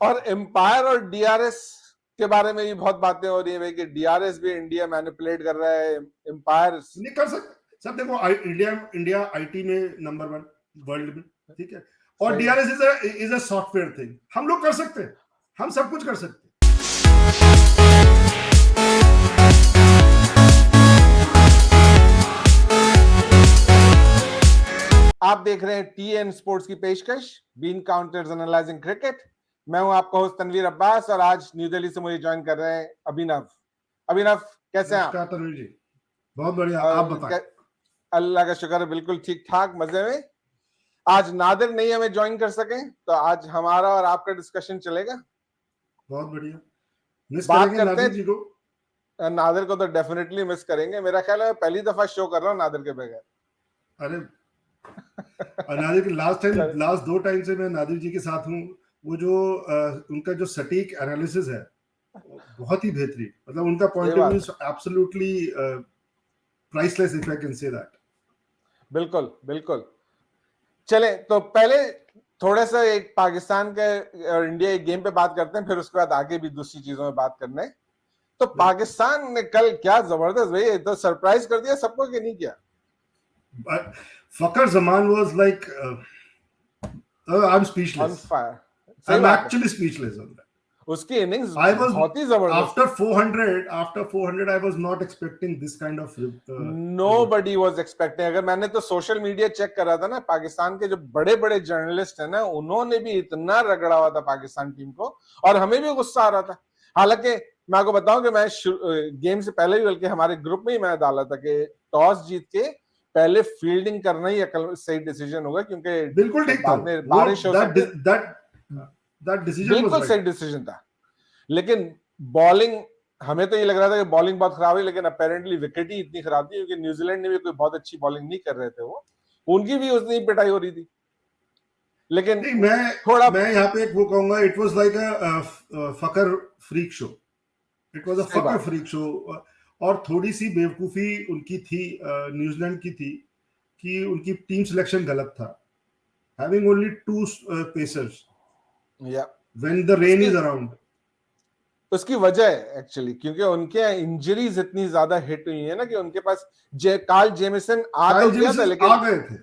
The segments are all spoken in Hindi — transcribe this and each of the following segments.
और एम्पायर और डीआरएस के बारे में भी बहुत बातें हो रही है भाई कि डीआरएस भी इंडिया मैनिपुलेट कर रहा है, एम्पायर नहीं कर सकते सब। देखो इंडिया आईटी में नंबर 1 वर्ल्ड में, ठीक है, और DRS is a software thing. हम लोग कर सकते हैं, हम सब कुछ कर सकते हैं। आप देख रहे हैं टीएन स्पोर्ट्स की पेशकश बीन काउंटर्स एनालाइजिंग क्रिकेट। मैं हूं आपका होस्ट तनवीर अब्बास और आज न्यू दिल्ली से मुझे ज्वाइन कर रहे हैं अभिनव। अभिनव कैसे हैं आप? नमस्कार तनवीर जी, बहुत बढ़िया, आप बताएं। अल्लाह का शुक्र है, बिल्कुल ठीक ठाक, मजे में। आज नादिर नहीं हमें ज्वाइन कर सके तो आज हमारा और आपका डिस्कशन चलेगा। बहुत बढ़िया, मिस बात करेंगे करते नादिर जी को। नादिर को तो डेफिनेटली मिस करेंगे। मेरा ख्याल है पहली दफा शो कर रहा हूँ नादिर के बगैर। अरे नादिर के लास्ट 2 टाइम से मैं नादिर जी के साथ हूँ। वो जो उनका जो सटीक एनालिसिस है बहुत ही बेहतरीन, मतलब उनका point of view is absolutely priceless if I can say that. बिल्कुल बिल्कुल। चले तो पहले थोड़ा सा एक पाकिस्तान के और इंडिया के गेम पे बात करते हैं, फिर उसके बाद आगे भी दूसरी चीजों में बात करना है। तो पाकिस्तान ने कल क्या जबरदस्त भाई, तो सरप्राइज कर दिया सबको कि नहीं किया? Fakhar Zaman was like I am speechless, on fire. I am actually speechless on that. उसकी इनिंग्स बहुत ही जबरदस्त। After 400 I was not expecting this kind of nobody was expecting। अगर मैंने तो सोशल मीडिया चेक करा था ना, पाकिस्तान के जो बड़े बड़े जर्नलिस्ट हैं ना, उन्होंने भी इतना रगड़ा हुआ था पाकिस्तान टीम को और हमें भी गुस्सा आ रहा था। हालांकि मैं आपको बताऊं कि मैं गेम से पहले भी बल्कि हमारे ग्रुप में ही मैं डाला था कि टॉस जीत के पहले फील्डिंग करना ही सही डिसीजन होगा, क्योंकि बिल्कुल ठीक था, बारिश हो सकती है। that decision बिल्कुल सही डिसीजन था। लेकिन बॉलिंग, हमें तो ये लग रहा था कि बॉलिंग बहुत खराब है, लेकिन अपेरेंटली विकेट ही इतनी खराब थी क्योंकि न्यूजीलैंड ने भी कोई बहुत अच्छी बॉलिंग नहीं कर रहे थे, वो उनकी भी उतनी पिटाई हो रही थी। लेकिन नहीं, मैं यहाँ पे एक वो कहूंगा, it was like a Fakhar freak show. It was a Fakhar freak show. और थोड़ी सी बेवकूफी उनकी थी, न्यूजीलैंड की थी, कि उनकी टीम सिलेक्शन गलत था, having only 2 pacers when the rain is around। उसकी वजह है एक्चुअली क्योंकि उनके इंजरीज इतनी ज्यादा हिट हुई है ना कि उनके पास कार्ल जेमिसन आ गया था, लेकिन आ गए थे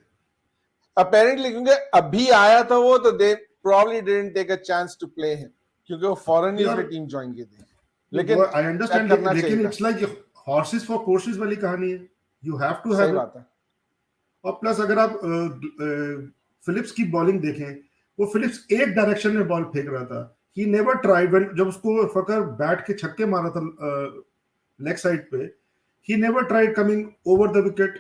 अपेरेंटली, क्योंकि अभी आया था वो, तो दे probably didn't take a chance to play him क्योंकि वो फॉरेन ही उसने टीम ज्वाइन की थी। लेकिन आई अंडरस्टैंड, लेकिन it's like horses for courses वाली कहानी है, you have to have it. और प्लस अगर आप फिलिप्स की बॉलिंग देखें, वो फिलिप्स एक डायरेक्शन में बॉल फेंक रहा था। ही नेवर ट्राइड, जब उसको फकर बैट के छक्के मारा था लेग साइड पे, he never tried coming over the wicket,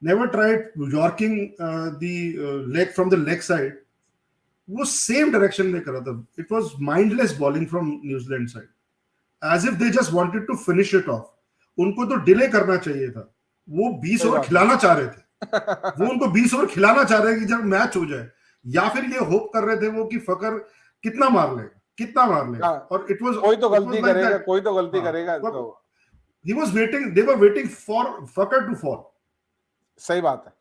never tried yorking the leg from the leg side. वो सेम डायरेक्शन में कर रहा था। It was mindless bowling from New Zealand side, as if they just wanted to finish it off. उनको तो डिले करना चाहिए था, वो 20 ओवर खिलाना चाह रहे थे। वो उनको 20 ओवर खिलाना चाह रहे हैं कि जब मैच हो जाए, या फिर ये होप कर रहे थे वो कि फकर कितना मार लेगा। और इट वाज कोई तो गलती करेगा, कोई तो गलती करेगा। तो he was waiting, they were waiting for Fakhar to fall. सही बात है,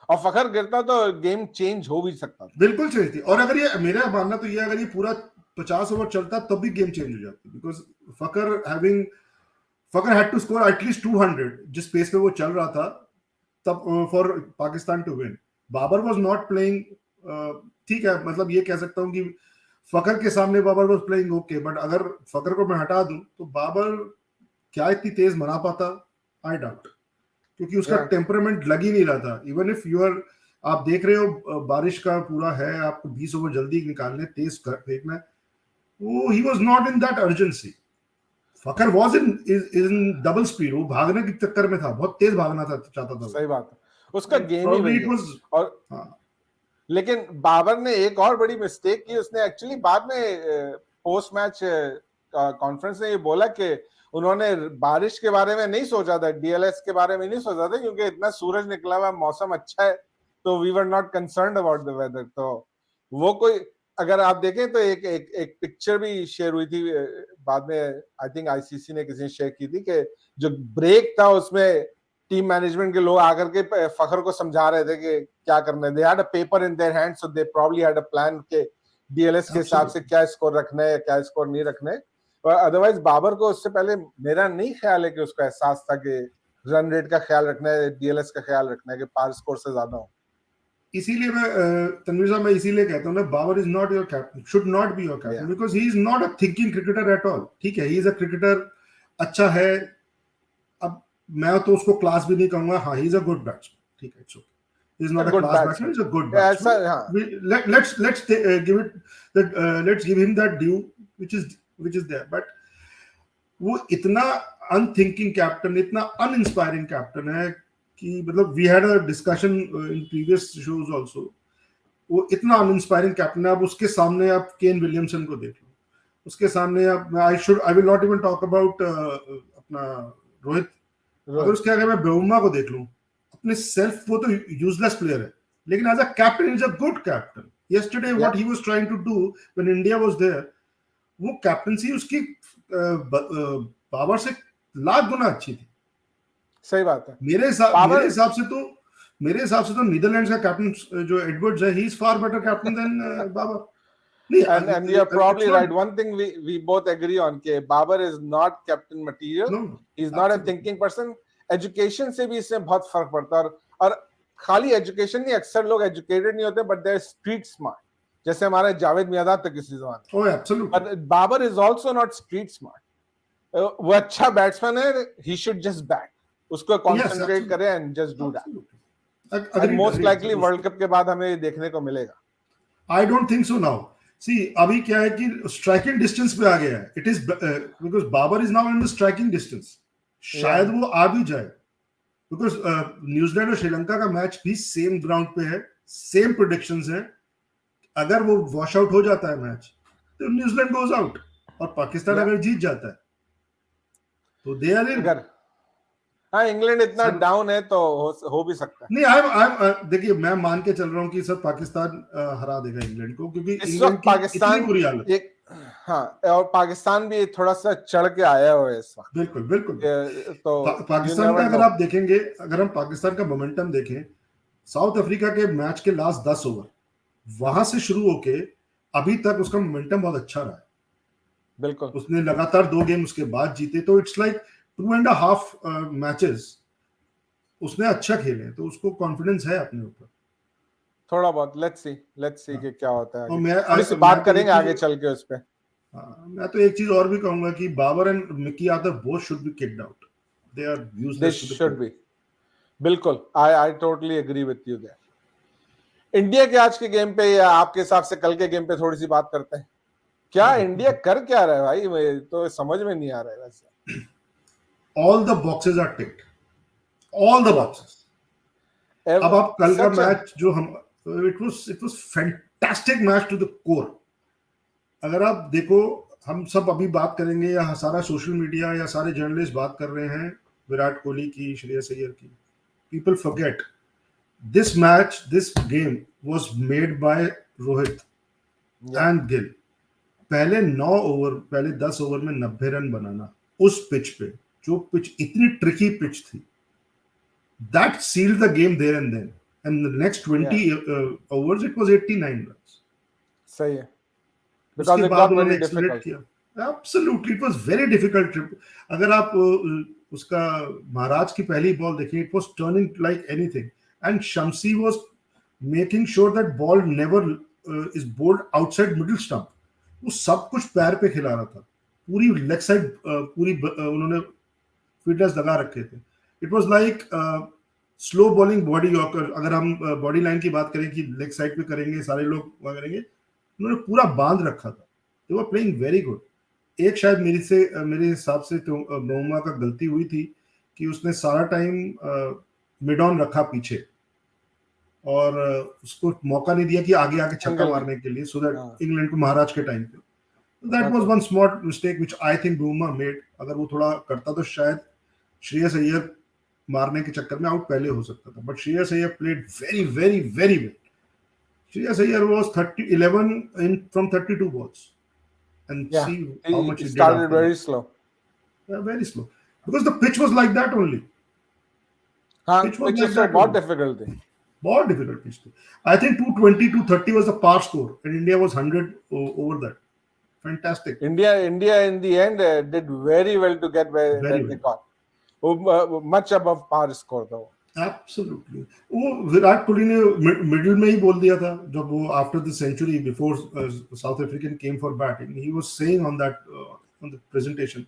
और फकर गिरता तो गेम चेंज हो भी सकता था। बिल्कुल चेंज थी। और अगर ये मेरा मानना तो ये, अगर ये पूरा 50 ओवर चलता तब भी गेम चेंज हो जाती, because Fakhar had to score at least 200 जिस पेस पे वो चल रहा था तब, for Pakistan to win. Babar was not playing, ठीक है, मतलब ये कह सकता हूं कि फकर के सामने Babar was playing okay, but अगर फकर को मैं हटा दूं तो बाबर क्या इतनी तेज बना पाता, आई डाउट, क्योंकि उसका टेम्परामेंट लग ही नहीं रहा था। इवन इफ यू आर, आप देख रहे हो बारिश का पूरा है, आपको 20 ओवर जल्दी निकालने, तेज फेंकना है, वो he was not in that urgency. Fakhar was in double speed, वो भागने के चक्कर में था, बहुत तेज भागना था, चाहता था। सही बात है, उसका गेम ही वही है। और लेकिन बाबर ने एक और बड़ी मिस्टेक की, उसने एक्चुअली बाद में पोस्ट मैच कॉन्फ्रेंस में ये बोला कि उन्होंने बारिश के बारे में नहीं सोचा था, डीएलएस के बारे में नहीं सोचा था, क्योंकि इतना सूरज निकला हुआ, मौसम अच्छा है, तो we were not concerned about the weather. तो वो कोई, अगर आप देखें तो एक पिक्चर भी शेयर हुई थी बाद में, आई थिंक आईसीसी ने किसी ने शेयर की थी, कि जो ब्रेक था उसमें टीम मैनेजमेंट के लोग आकर के फखर को समझा रहे थे कि क्या करना है। They had a paper in their hand, so they probably had a plan के डीएलएस के हिसाब से क्या स्कोर रखना है, क्या स्कोर नहीं रखना है। और अदरवाइज बाबर को उससे पहले मेरा नहीं ख्याल है कि उसको एहसास था कि रन रेट का ख्याल रखना है, डीएलएस का ख्याल रखना है कि पार स्कोर से ज्यादा हो। इसीलिए मैं तनवीर साहब, मैं इसीलिए कहता हूँ ना, Babar is not your captain, should not be your captain, because he is not a thinking cricketer at all. ठीक है, ही इज अ क्रिकेटर, अच्छा है, अब मैं तो उसको क्लास भी नहीं कहूंगा, हाँ he is a good batsman, ठीक है, it's okay, he is not a class batsman, he's a good batsman. Let's give it that, let's give him that due which is there, but वो इतना अनथिंकिंग कैप्टन, इतना अनइंस्पायरिंग कैप्टन है कि मतलब we had a discussion in previous shows also, वो इतना अनइंस्पायरिंग कैप्टन है। अब उसके सामने आप केन विलियमसन को देख लो, उसके सामने आप, I will not even talk about अपना रोहित, अगर उसके आगे मैं ब्रूमा को देख लूं, अपने सेल्फ, वो तो यूजलेस प्लेयर है, लेकिन as a captain is a good captain. Yesterday what he was trying to do when India was there, वो कैप्टनसी उसकी बाबर से लाख गुना अच्छी थी। सही बात है। मेरे हिसाब से तो नीदरलैंड्स का कैप्टन जो एडवर्ड्स है, he is far better captain than Babar. And you're probably right. One thing we both agree on कि Babar is not captain material. No, he's not a thinking person. Education से भी इससे बहुत फर्क पड़ता है, और खाली एजुकेशन नहीं, अक्सर लोग एजुकेटेड नहीं होते but they are street smart, जैसे हमारे जावेद मियादाद तक किसी जमाने। Oh, absolutely. But Babar is also not street smart. वो अच्छा बैट्समैन है, he should just bat. उसको concentrate करे and just do that. And most likely world cup के बाद हमें ये देखने को मिलेगा। I don't think so now. See, अभी क्या है कि स्ट्राइकिंग डिस्टेंस पे आ गया है, it is because Babar is now in the striking distance, शायद वो आ भी जाए, बिकॉज न्यूजीलैंड और श्रीलंका का मैच भी सेम ग्राउंड पे है, सेम प्रेडिक्शंस हैं, अगर वो वॉश आउट हो जाता है मैच तो न्यूजीलैंड गोज आउट, और पाकिस्तान अगर जीत जाता है तो दे आर इन। हाँ, इंग्लैंड इतना डाउन है तो हो भी सकता है। नहीं, देखिए मैं मान के चल रहा हूँ कि सर पाकिस्तान हरा देगा इंग्लैंड को, क्योंकि इंग्लैंड की इतनी बुरी हालत है। हाँ, और पाकिस्तान भी थोड़ा सा चढ़ के आया हुआ है इस वक्त। बिल्कुल बिल्कुल। तो पाकिस्तान का अगर आप देखेंगे, अगर हम पाकिस्तान का मोमेंटम देखें, साउथ अफ्रीका के मैच के लास्ट 10 ओवर वहां से शुरू होके अभी तक उसका मोमेंटम बहुत अच्छा रहा है। बिल्कुल, उसने लगातार 2 गेम उसके बाद जीते, तो इट्स लाइक 2.5 मैचेस उसने अच्छा खेले, तो उसको कॉन्फिडेंस है अपने ऊपर थोड़ा बहुत। लेट्स सी कि क्या होता है। और मैं बात करेंगे आगे चल के उस पे। मैं तो एक चीज और भी कहूंगा कि बाबर एंड मिकी यादव both should be kicked out, they are useless, they should be. बिल्कुल, I totally agree with you there. India के आज के गेम पे या आपके हिसाब से कल के गेम पे थोड़ी सी बात करते हैं। क्या इंडिया कर क्या रहा है भाई, मुझे तो समझ में नहीं आ रहा है। वैसे all the boxes are ticked, all the boxes. अब आप कल का मैच जो हम, it was fantastic match to the core. अगर आप देखो, हम सब अभी बात करेंगे या सारा सोशल मीडिया या सारे जर्नलिस्ट बात कर रहे हैं विराट कोहली की, श्रेयस अय्यर की, people forget this match, this game was made by Rohit and Gill. पहले 9 ओवर, पहले 10 ओवर में 90 रन बनाना उस पिच पे, जो पिच इतनी ट्रिकी पिच थी, that sealed the game there and then, and the next 20 overs it was 89 runs. सही है, because it got very difficult. Absolutely, it was very difficult trip. अगर आप उसका महाराज की पहली बॉल देखिए, it was turning like anything, and Shamsi was making sure that ball never is bowled outside middle stump. वो सब कुछ पैर पे खिला रहा था, पूरी लेग साइड पूरी उन्होंने फील्डर्स लगा रखे थे। It was like slow bowling body yorker. अगर हम बॉडी लाइन की बात करें कि लेग साइड पे करेंगे, सारे लोग वहां करेंगे, उन्होंने पूरा बांध रखा था। दे वर प्लेइंग वेरी गुड। एक शायद मेरे हिसाब से तो बोमा का गलती हुई थी कि उसने सारा टाइम मिड ऑन रखा पीछे, और उसको मौका नहीं दिया कि आगे आके छक्का मारने के लिए, सो दैट इंग्लैंड को महाराज के टाइम पे, that was one small mistake which I think Bavuma made. अगर वो थोड़ा करता तो शायद श्रेयस अय्यर मारने के चक्कर में आउट पहले हो सकता था, but Shreyas Iyer played very very very well. Shreyas Iyer was 11 in from 32 balls, and see how much he started very slow. Very slow, because the pitch was like that only. pitch was like that, बहुत difficult थी। बहुत डिफिकल्ट पिच थी. I think 220 230 was the par score and India was 100 over that. Fantastic. India in the end did very well to get where they got. Much above par score though. Absolutely. वो विराट कोहली ने मिडिल में ही बोल दिया था जब वो after the century before South African came for batting he was saying on that on the presentation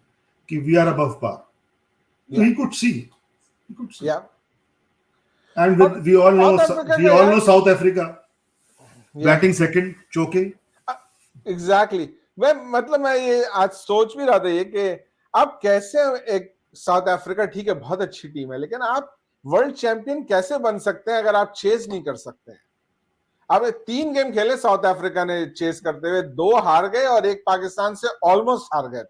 कि we are above par. Yeah. He could see. Yeah. And we all know South Africa batting second, choking. Exactly. मैं ये आज सोच भी रहा था ये कि आप कैसे एक साउथ अफ्रीका ठीक है बहुत अच्छी टीम है लेकिन आप वर्ल्ड चैंपियन कैसे बन सकते हैं अगर आप चेस नहीं कर सकते हैं. अब 3 गेम खेले साउथ अफ्रीका ने चेस करते हुए, 2 हार गए और एक पाकिस्तान से ऑलमोस्ट हार गए.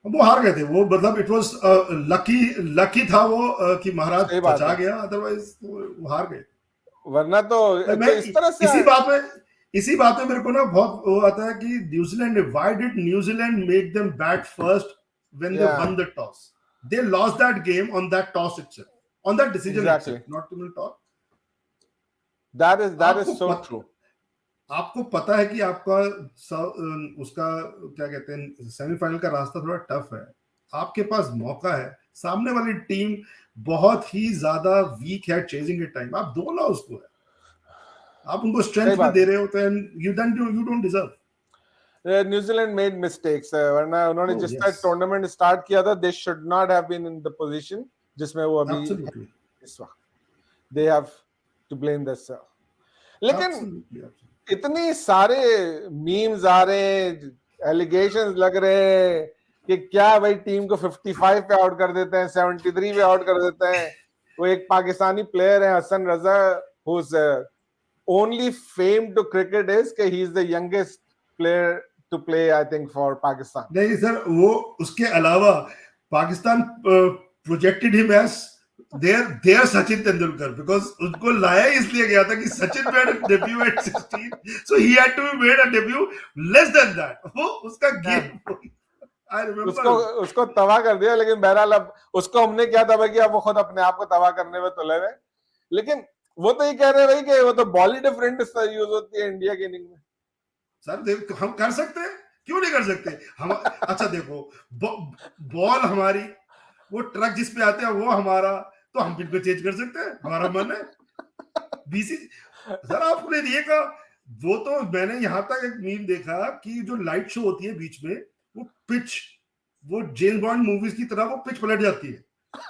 वो हार गए थे वो मतलब इट वाज लकी था वो कि महाराज बचा गया अदरवाइज वो हार गए. वरना तो इस तरह से इसी बात में मेरे को ना बहुत वो आता है कि New Zealand why did New Zealand make them bat first when they one the toss. They lost that game on that toss itself, on that decision itself, not to toss. That is so true. आपको पता है कि आपका उसका क्या कहते हैं सेमीफाइनल का रास्ता थोड़ा टफ है. आपके पास मौका है. सामने वाली टीम बहुत ही ज्यादा वीक है चेजिंग के टाइम. आप दो ना उसको है. आप उनको स्ट्रेंथ भी दे रहे होते हैं. You don't deserve. New Zealand made mistakes वरना उन्होंने जिस तरह टूर्नामेंट स्टार्ट किया था they should not have been in the position जिसमें वो अभी इस वक्त. They have to blame themselves. लेकिन इतनी सारे मीम्स आ रहे हैं, एलिगेशंस लग रहे हैं कि क्या भाई टीम को 55 पे आउट कर देते हैं, 73 पे आउट कर देते हैं. वो एक पाकिस्तानी प्लेयर है Hasan Raza who is only fame to cricket is कि he is the youngest player to play I think for Pakistan. नहीं सर वो उसके अलावा Pakistan projected him as their Sachin Tendulkar because उनको लाया इसलिए गया था कि Sachin made a debut at 16 so he had to be made a debut less than that. वो उसका गेम I remember उसको तबाह कर दिया. लेकिन बहरहाल अब उसको हमने क्या तबाह किया वो खुद अपने आप को तबाह करने में तुले हुए. लेकिन वो तो ये कह रहे हैं भाई कि वो तो बॉल ही डिफरेंट यूज होती है इंडिया की इनिंग में. सर हम कर सकते हैं क्यों नहीं कर सकते हम. अच्छा देखो बॉल हमारी वो ट्रक जिस पे आते हैं वो हमारा तो हम बिल्कुल चेंज कर सकते हैं. हमारा मन है बीसी. सर आपने देखा वो तो मैंने यहां तक एक मीम देखा कि जो लाइट शो होती है बीच में वो पिच वो जेम्स बॉन्ड मूवीज की तरह वो पिच पलट जाती है.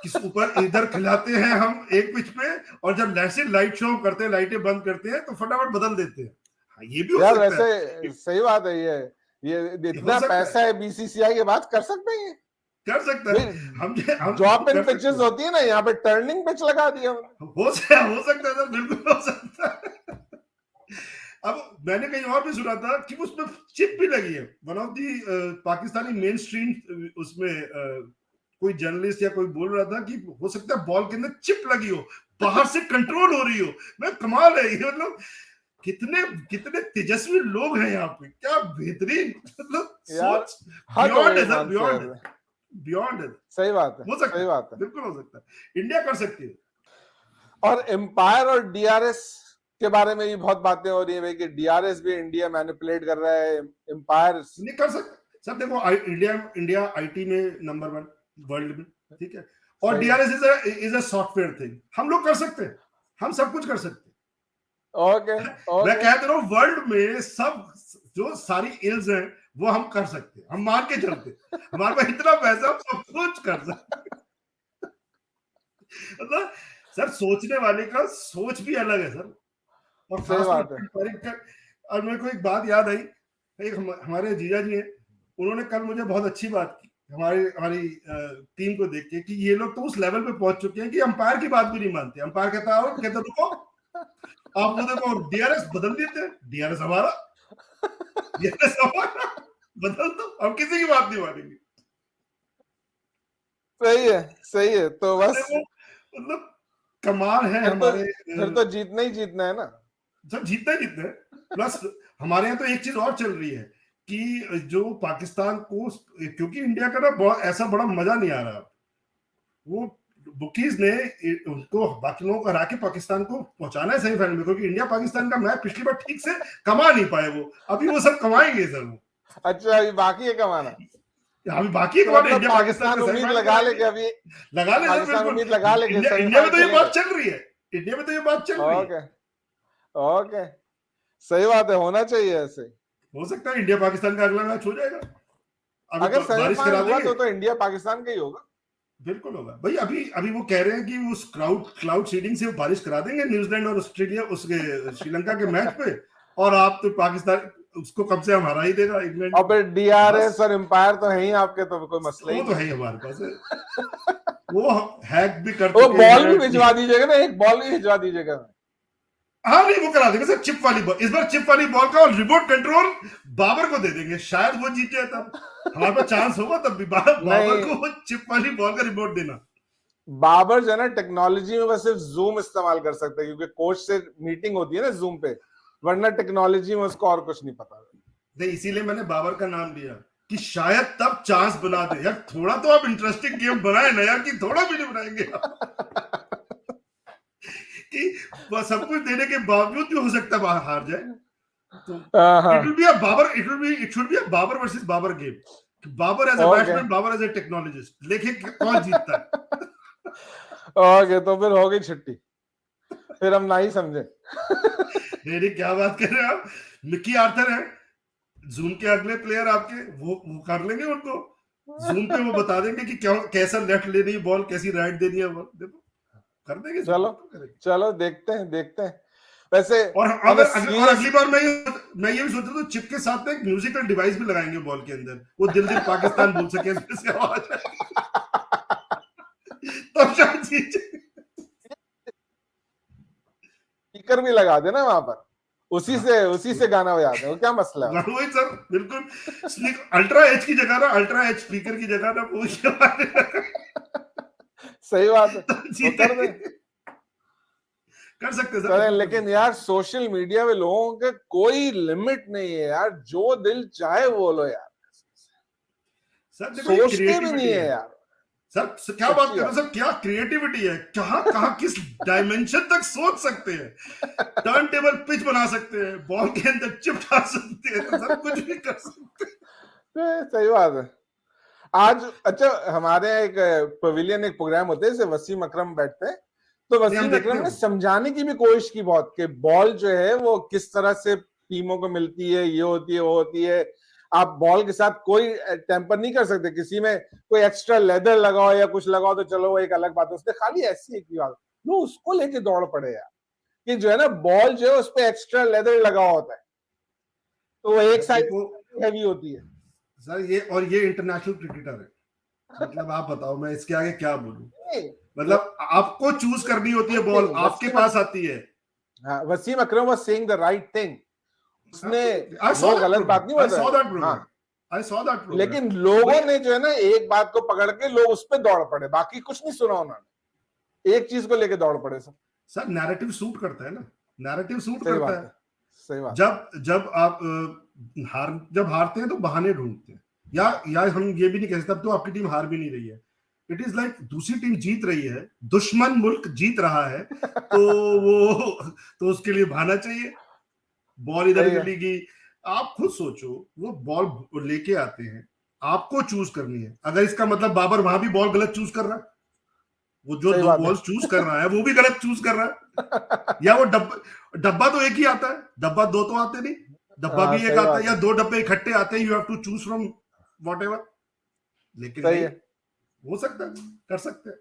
किस ऊपर इधर खिलाते हैं हम एक पिच पे और जब ऐसे लाइट शो करते हैं लाइटें बंद करते हैं तो फटाफट बदल देते हैं. ये भी हो यार सकता वैसे सही बात है. ये इतना पैसा है बीसीसीआई, ये बात कर सकते हैं. कर सकता है. हम ड्रॉप इन पिचेस होती है ना, यहाँ पे टर्निंग पिच लगा दिया हो सकता है सर, बिल्कुल हो सकता है. अब मैंने कहीं और भी सुना था कि उसमें चिप भी लगी है. One of the Pakistani main stream उसमें कोई जर्नलिस्ट या कोई बोल रहा था कि हो सकता है बॉल के अंदर चिप लगी हो, बाहर से कंट्रोल हो रही हो. मैं कमाल है ये. मतलब कितने तेजस्वी लोग हैं यहाँ पे. क्या बेहतरीन मतलब सोच बियॉन्ड है. सही बात है. हो सकता है, बिल्कुल हो सकता है. इंडिया कर सकती है. और एम्पायर और डीआरएस के बारे में भी बहुत बातें हो रही है भाई कि डीआरएस भी इंडिया मैनिपुलेट कर रहा है. एम्पायर नहीं कर सकता. सब देखो इंडिया आईटी में नंबर 1 वर्ल्ड में, ठीक है. और DRS is a software thing. हम लोग कर सकते हैं. हम सब कुछ कर सकते हैं. ओके मैं कहता हूँ वर्ल्ड में सब जो सारी इल्स हैं वो हम कर सकते हैं. हम मान के चलते हैं. हमारे पास इतना पैसा हम सब कुछ कर सकते हैं. मतलब सर सोचने वाले का सोच भी अलग है सर. और और मेरे को एक बात याद आई. एक हमारे जीजा जी हैं, उन्होंने कल मुझे बहुत अच्छी बात की हमारी टीम को देख के कि ये लोग तो उस लेवल पे पहुंच चुके हैं कि अंपायर की बात भी नहीं मानते. अंपायर कहता रुको आप वो देखो डीआरएस बदल देते हैं. डीआरएस हमारा बदल दो, हम किसी की बात नहीं मानेंगे. सही है. तो बस मतलब कमाल है. हमारे फिर तो जीतना ही जीतना है ना सर. जीतना ही जीतना है. प्लस हमारे यहाँ तो एक चीज और चल रही है कि जो पाकिस्तान को क्योंकि इंडिया का ना बहुत ऐसा बड़ा मजा नहीं आ रहा. वो बुकीज ने उनको बाकी लोगों को हरा के पाकिस्तान को पहुंचाना है सेमीफाइनल में, क्योंकि इंडिया पाकिस्तान का मैच पिछली बार ठीक से कमा नहीं पाए वो, अभी वो सब कमाएंगे सर वो। अच्छा अभी बाकी है कमाना, अभी बाकी है कमाना। इंडिया पाकिस्तान उम्मीद लगा ले कि अभी लगा ले, पाकिस्तान उम्मीद लगा ले कि इंडिया में तो ये बात चल रही है, इंडिया में तो ये बात चल रही है। ओके सही बात है, होना चाहिए ऐसे। हो सकता है इंडिया पाकिस्तान का अगला मैच हो जाएगा, अगर सेमीफाइनल हुआ तो इंडिया पाकिस्तान का ही होगा। बिल्कुल होगा भाई। अभी वो कह रहे हैं कि उस क्लाउड सीडिंग से वो बारिश करा देंगे न्यूजीलैंड और ऑस्ट्रेलिया उसके श्रीलंका के मैच पे, और आप तो पाकिस्तान उसको कब से हम हरा ही देगा इंग्लैंड। और फिर डीआरएस और एम्पायर तो है ही आपके, तो कोई मसला ही वो तो है ही हमारे पास वो हैक भी करते, वो बॉल भी भिजवा दीजिएगा ना, एक बॉल भी भिजवा दीजिएगा। हाँ नहीं वो करा देंगे सर, चिप वाली बॉल, इस बार चिप वाली बॉल का और रिमोट कंट्रोल बाबर को दे देंगे, शायद वो जीत जाए, तब हमारे पास चांस होगा तब भी बाबर को वो चिप वाली बॉल का रिमोट देना। बाबर जो है ना टेक्नोलॉजी में बस सिर्फ जूम इस्तेमाल कर सकता है, क्योंकि कोच से मीटिंग होती है ना जूम पे, वरना टेक्नोलॉजी में उसको और कुछ नहीं पता। नहीं इसीलिए मैंने बाबर का नाम लिया कि शायद तब चांस बना दे यार, थोड़ा तो आप इंटरेस्टिंग गेम बनाए ना यार, कि थोड़ा भी नहीं बनाएंगे कि सब कुछ देने के बावजूद भी हो सकता है हार जाए, तो it will be a Babar versus Babar game, Babar as a batsman, Babar as a technologist, देखें कौन जीतता है। ओके तो फिर हो गई छुट्टी, फिर हम ना ही समझे। नहीं क्या बात कर रहे हैं आप, मिकी आर्थर है जूम के अगले प्लेयर आपके, वो कर लेंगे उनको जूम पे, वो बता देंगे कि कैसा लेफ्ट लेनी है बॉल, कैसी राइट देनी है बॉल, देखो कर देंगे। चलो देखते हैं वैसे। और अगली बार मैं ये भी सोच रहा था चिप के साथ एक म्यूजिकल डिवाइस भी लगाएंगे बॉल के अंदर, वो दिल दिल पाकिस्तान बोल सके से आवाज तो शायद स्पीकर भी लगा देना वहां पर, उसी से गाना बजा दे, वो क्या मसला है। वही सर बिल्कुल, अल्ट्रा एच की जगह ना, अल्ट्रा एच स्पीकर की जगह ना सही बात है, तो कर सकते सर। लेकिन यार सोशल मीडिया में लोगों के कोई लिमिट नहीं है यार, जो दिल चाहे बोलो यार, सर सोचते भी नहीं है यार। सर क्या बात कर रहे हो सर, क्या क्रिएटिविटी है, कहाँ किस डायमेंशन तक सोच सकते हैं, टर्न टेबल पिच बना सकते हैं, बॉल के अंदर चिप डाल सकते हैं, तो सब कुछ भी कर सकते हैं। सही बात है। आज अच्छा हमारे एक पवेलियन एक प्रोग्राम होते हैं, वसीम अकरम बैठते हैं, तो वसीम अकरम ने समझाने की भी कोशिश की बहुत, कि बॉल जो है वो किस तरह से टीमों को मिलती है, ये होती है वो होती है, आप बॉल के साथ कोई टेम्पर नहीं कर सकते, किसी में कोई एक्स्ट्रा लेदर लगाओ या कुछ लगाओ तो चलो वो एक अलग बात है, उसने खाली ऐसी एक बात वो उसको लेके दौड़ पड़े यार, कि जो है ना बॉल जो है उस पर एक्स्ट्रा लेदर लगा होता है, तो वो एक साइड हैवी होती है सर। ये इंटरनेशनल क्रिकेटर है, मतलब आप बताओ मैं इसके आगे क्या बोलूं, मतलब आपको चूज करनी होती है बॉल, आपके पास आती है। हाँ, Wasim Akram was saying the right thing, उसने वो गलत बात नहीं बताई, I saw that लेकिन लोगों ने जो है ना एक बात को पकड़ के लोग उस पर दौड़ पड़े, बाकी कुछ नहीं सुना उन्होंने, एक चीज को लेके दौड़ पड़े सर नैरेटिव सूट करता है ना, नैरेटिव सूट करता है। सही बात। जब आप जब हारते हैं तो बहाने ढूंढते हैं, या हम ये भी नहीं कह सकते अब तो आपकी टीम हार भी नहीं रही है, इट इज लाइक दूसरी टीम जीत रही है, दुश्मन मुल्क जीत रहा है, तो उसके लिए बहाना चाहिए, बॉल इधर मिलेगी। आप खुद सोचो, वो बॉल लेके आते हैं, आपको चूज करनी है, अगर इसका मतलब बाबर वहां भी बॉल गलत चूज कर रहा है, वो जो दो बॉल चूज कर रहा है वो भी गलत चूज कर रहा है, या वो डब्बा तो एक ही आता है, डब्बा दो तो आते नहीं, डब्बा भी एक आता है, या दो डब्बे इकट्ठे आते हैं, you have to choose from whatever. लेकिन हो सकता है, कर सकते हैं।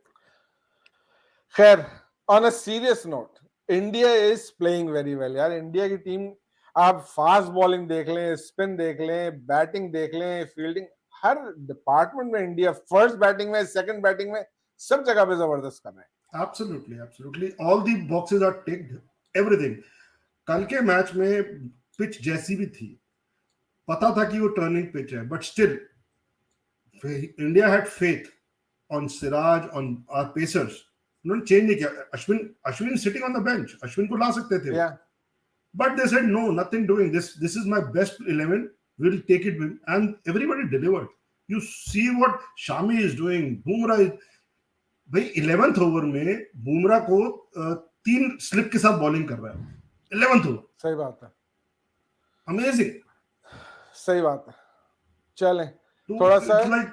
खैर on a serious note, India is playing very well यार। इंडिया की टीम, आप फास्ट बॉलिंग देख लें, स्पिन देख लें, बैटिंग देख लें, फील्डिंग, हर डिपार्टमेंट में इंडिया फर्स्ट बैटिंग में, सेकंड बैटिंग में, सब जगह पे जबरदस्त कर रहे हैं। Absolutely all the boxes are ticked, everything. कल के मैच में पिच जैसी भी थी, पता था कि वो टर्निंग पिच है, but still India had faith on Siraj, on our pacers. उन्होंने चेंज नहीं किया। Ashwin sitting on the bench, Ashwin को ला सकते थे, but they said no, nothing doing, this is my best 11, we'll take it, and everybody delivered. You see what Shami is doing, Bumrah is, भाई 11th ओवर में बुमराह को 3 स्लिप के साथ बॉलिंग कर रहा है 11th ओवर। सही बात है, अमेजिंग। सही बात है। चलें तो थोड़ा सा like,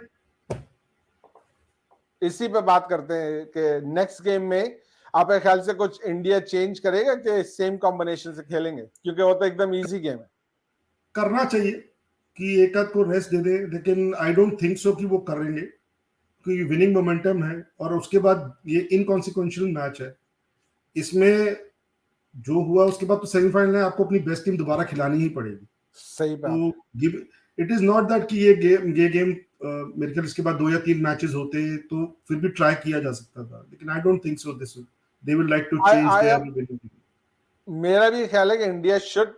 इसी पे बात करते हैं कि नेक्स्ट गेम में आपके ख्याल से कुछ इंडिया चेंज करेगा कि सेम कॉम्बिनेशन से खेलेंगे, क्योंकि वो तो एकदम इजी गेम है। करना चाहिए कि एक आध को रेस्ट दे दे, लेकिन आई डोंट थिंक सो कि वो करेंगे, क्योंकि विनिंग मोमेंटम है और उसके बाद ये इनकॉन्सिक्वेंशियल मैच है। इसमें जो हुआ उसके बाद तो सेमीफाइनल है, आपको अपनी बेस्ट टीम दोबारा खिलानी ही पड़ेगी। सही बात। तो इट इज नॉट दैट कि ये गेम मेरे ख्याल इसके बाद 2 या 3 मैचेस होते तो फिर भी ट्राई किया जा सकता था, लेकिन I don't think so this they will like to change their winning. मेरा भी ख्याल है कि India should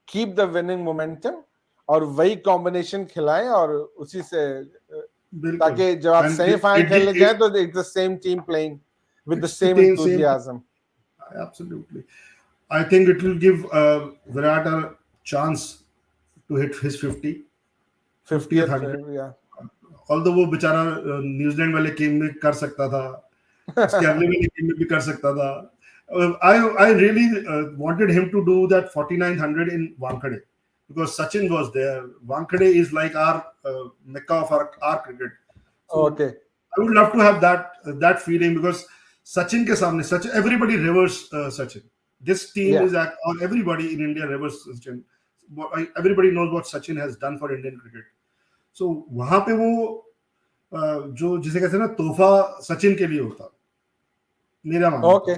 keep the winning momentum और वही कॉम्बिनेशन खिलाएं और उसी से, ताकि जब आप सेमीफाइनल खेलने जाए तो it's the same team playing with the same enthusiasm. Absolutely. I think it will give Virat a chance to hit his 50th 100. yeah. Although वो बेचारा न्यूजीलैंड वाले गेम में कर सकता था, इसके अगले वाले गेम में भी कर सकता था। I really wanted him to do that 4900 in Wankhede because Sachin was there. Wankhede is like our mecca of our cricket. So okay. I would love to have that feeling because Sachin के सामने Sachin, everybody reverse Sachin. This team is or everybody in India reverse Sachin. Everybody knows what Sachin has done for Indian cricket. So वहाँ पे वो जो जिसे कहते हैं ना तोहफा सचिन के लिए होता, मेरा मानना। Okay.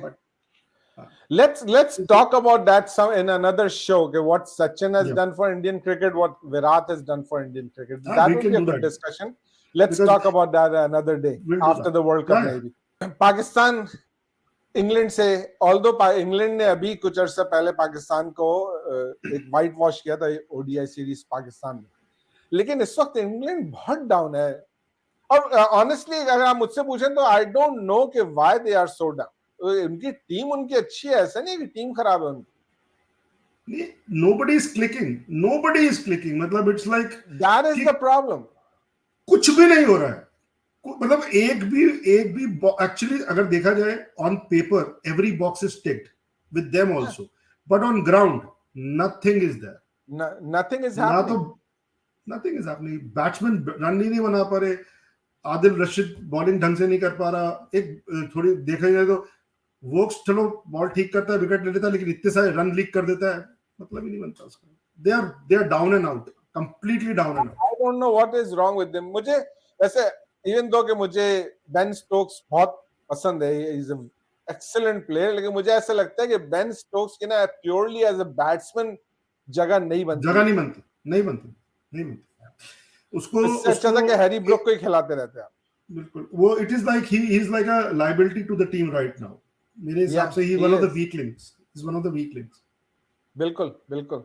Let's talk about that some in another show. Okay, what Sachin has done for Indian cricket, what Virat has done for Indian cricket. That would be a good discussion. Let's talk about that another day after the World Cup maybe. Pakistan England से, ऑल्दो इंग्लैंड ने अभी कुछ अर्सा पहले पाकिस्तान को एक व्हाइट वॉश किया था ओडीआई सीरीज पाकिस्तान में, लेकिन इस वक्त इंग्लैंड बहुत डाउन है। और ऑनेस्टली अगर आप मुझसे पूछें तो आई डोंट नो कि why they are so down. उनकी टीम उनकी अच्छी है, ऐसा नहीं कि टीम खराब है उनकी। Nobody is clicking मतलब it's like that is the problem. कुछ भी नहीं हो रहा है, मतलब एक भी एक्चुअली अगर देखा जाए on paper every box is ticked with them also, but on ground nothing is there, nothing is happening, nothing is happening. Batsman run नहीं बना पा रहे, आदिल रशीद बॉलिंग ढंग से नहीं कर पा रहा। एक थोड़ी देखा जाए तो वोक्स चलो बॉल ठीक करता है, विकेट ले लेता है, लेकिन इतने सारे रन लीक कर देता है, मतलब ही नहीं बनता उसका। They are down and out, completely down and out. I don't know what is wrong with them. मुझे वैसे इवन दो कि मुझे बेन स्टोक्स बहुत पसंद है, he is an excellent player, लेकिन मुझे ऐसा लगता है कि बेन स्टोक्स की ना प्योरली एज अ बैट्समैन जगह नहीं बनती उसको। इससे अच्छा था कि हैरी ब्रूक को ही खिलाते रहते हैं। बिल्कुल, वो it is like he is like a liability to the team right now. मेरे हिसाब से he one of the weak links. बिल्कुल।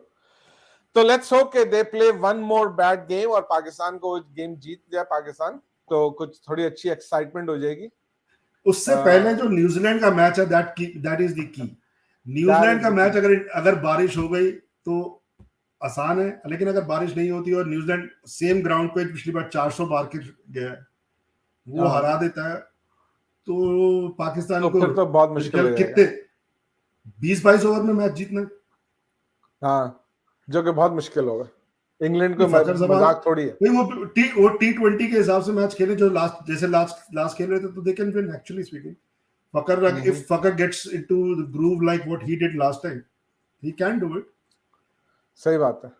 तो लेट्स होप कि they play one more bad game और पाकिस्तान को गेम जीत जाए पाकिस्तान, तो कुछ थोड़ी अच्छी एक्साइटमेंट हो जाएगी। उससे पहले जो न्यूजीलैंड का मैच है that is the key. New Zealand का मैच अगर बारिश हो गई तो आसान है, लेकिन अगर बारिश नहीं होती और न्यूजीलैंड सेम ग्राउंड पे पिछली बार 400 मार के गया है, वो हरा देता है, तो पाकिस्तान को फिर तो बहुत मुश्किल है। कितने 20-22 ओवर में मैच जीतना, हाँ, जो कि बहुत मुश्किल होगा। इंग्लैंड को मजाक थोड़ी है। नहीं, वो T20 के हिसाब से मैच खेले जो लास्ट खेल रहे थे, तो they can win actually speaking. If Fakar gets into the groove like what he did last time, he can do it. सही बात है।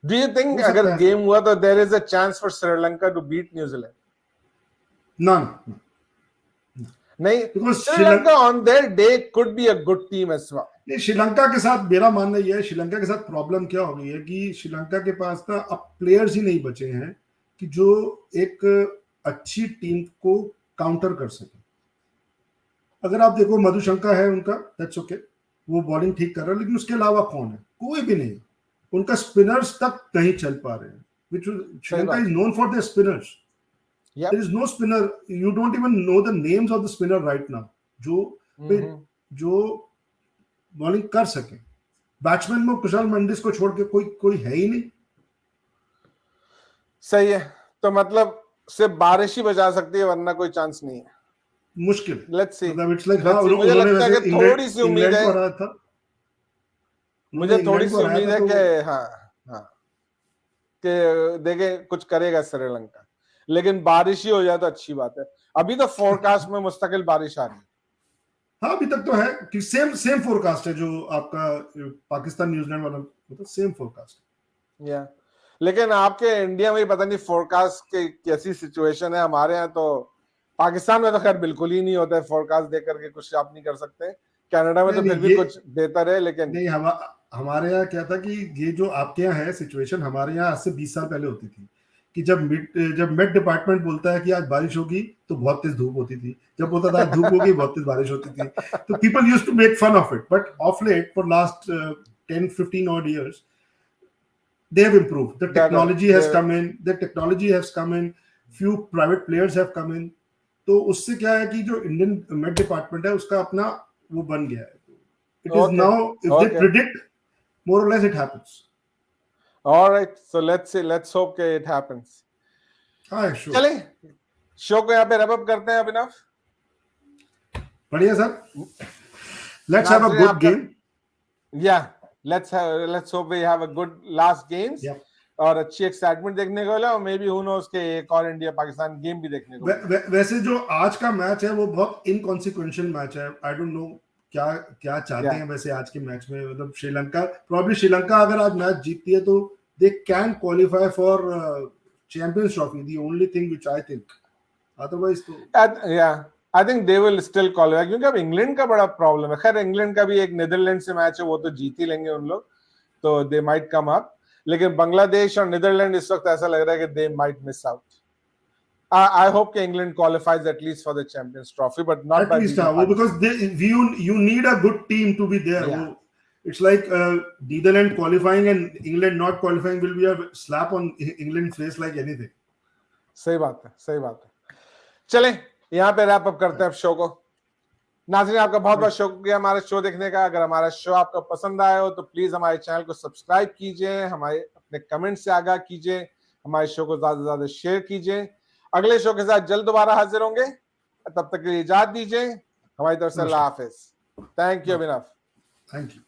Do you think अगर गेम हुआ तो there is a chance for Sri Lanka to beat New Zealand? No. नहीं, because Sri Lanka on their day could be a good team as well. नहीं, श्रीलंका के साथ मेरा मानना यह है, श्रीलंका के साथ प्रॉब्लम क्या हो गई है कि श्रीलंका के पास ना अब प्लेयर्स ही नहीं बचे हैं कि जो एक अच्छी टीम को काउंटर कर सके। अगर आप देखो मधुशंका है उनका, दैट्स ओके, वो बॉलिंग ठीक कर रहा है, लेकिन उसके अलावा कौन है? कोई भी नहीं। उनका स्पिनर्स तक नहीं चल पा रहे हैं, which Sri is known for their spinners. Yep. There is no spinner. You don't even know the names of the spinner right now. जो बॉलिंग कर सके। बैट्समैन में कुशाल मेंडिस को छोड़ के कोई है ही नहीं। सही है, तो मतलब सिर्फ बारिश ही बचा सकती है, वरना कोई चांस नहीं है। मुश्किल, लेट्स सी, मतलब इट्स लाइक हाँ, मुझे लगता है कि थोड़ी सी उम्मीद है, मुझे थोड़ी सी उम्मीद है कि हाँ हाँ कि देखे कुछ करेगा श्रीलंका, लेकिन बारिश ही हो जाए तो अच्छी बात है। अभी तो फोरकास्ट में मुस्तकिल बारिश आ रही है। हाँ अभी तक तो है कि सेम फोरकास्ट है जो आपका पाकिस्तान न्यूजीलैंड वाला, मतलब सेम फोरकास्ट। या लेकिन आपके इंडिया में पता नहीं फोरकास्ट की कैसी सिचुएशन है। हमारे यहाँ तो, पाकिस्तान में तो खैर बिल्कुल ही नहीं होता है फोरकास्ट देख करके कुछ आप नहीं कर सकते। कनाडा में तो फिर भी कुछ बेहतर है, लेकिन नहीं हमारे यहाँ क्या था कि ये जो आपके यहाँ है सिचुएशन, हमारे यहाँ आज से 20 साल पहले होती थी कि जब मेट डिपार्टमेंट बोलता है कि आज बारिश होगी तो बहुत तेज धूप होती थी, जब बोलता था धूप होगी बहुत तेज बारिश होती थी। तो people used to make fun of it, but of late for last 10-15 odd years they have improved. The technology has come in, few private players have come in. तो उससे क्या है कि जो इंडियन मेट डिपार्टमेंट है उसका अपना वो बन गया है। It is now, if they predict, more or less it happens. All right, so let's see, let's hope that it happens. हाँ sure. चले शो को यहाँ पे रैप अप करते हैं अभिनव। बढ़िया sir, let's have a good game. Yeah, let's hope we have a good last games. Yeah. और अच्छी एक्साइटमेंट देखने को मिला, और मे बी हु नोस के एक और इंडिया पाकिस्तान गेम भी देखने को वैसे जो आज का मैच है वो बहुत इनकॉन्सिक्वेंशियल मैच है। आई डोंट नो क्या चाहते हैं वैसे आज के मैच में। मतलब श्रीलंका अगर आज मैच जीतती है तो they can qualify for champions trophy, the only thing which I think, otherwise तो या I think they will still qualify, क्योंकि अब इंग्लैंड का बड़ा प्रॉब्लम है। खैर इंग्लैंड का भी एक नीदरलैंड से मैच है, वो तो जीत ही लेंगे उन लोग, तो दे माइट कम अप। लेकिन बांग्लादेश और नीदरलैंड इस वक्त ऐसा लग रहा है कि they might miss out. I hope that England qualifies at least for the Champions Trophy, but not at least because you need a good team to be there. Yeah. It's like Netherlands qualifying and England not qualifying will be a slap on England's face like anything. सही बात है। चलें यहाँ पे रैप अप करते हैं शो को। नाज़रीन, आपका बहुत बहुत शुक्रिया हमारा शो देखने का। अगर हमारा शो आपको पसंद आया हो तो प्लीज हमारे चैनल को सब्सक्राइब कीजिए, हमारे अपने कमेंट से आगाह कीजिए, हमारे शो को ज्यादा से ज्यादा शेयर कीजिए। अगले शो के साथ जल्द दोबारा हाजिर होंगे, तब तक के लिए इजाजत दीजिए। हमारी तरफ से अल्लाह हाफिज। Thank you Abhinav. Thank you.